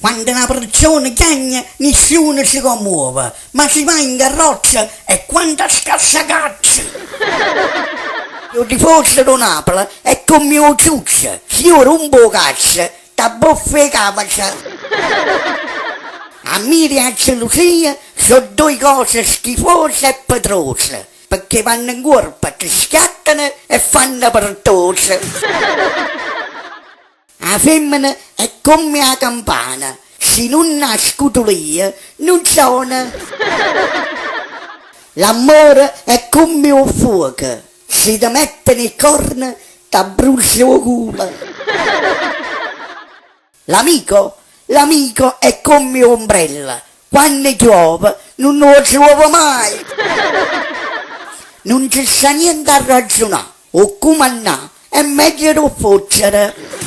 Quando una persona chiagna, nessuno si commuove, ma si va in carrozza e quanta scassacazza! Io tifoso di Napoli è come mio ciuccio, fiore un po' cazzo, da boffe cavacia. A me piace Lucia, sono due cose schifose e petrose, perché vanno in corpo, ti schiattano e fanno pertose. La femmina è come la campana, se non ha scutolia non suona. L'amore è come un fuoco, se ti mettono i corna ti brucia il culo. L'amico è come un'ombrella, quando piove non lo trova mai. Non ci sta niente a ragionare, o come no, è meglio non fuggire.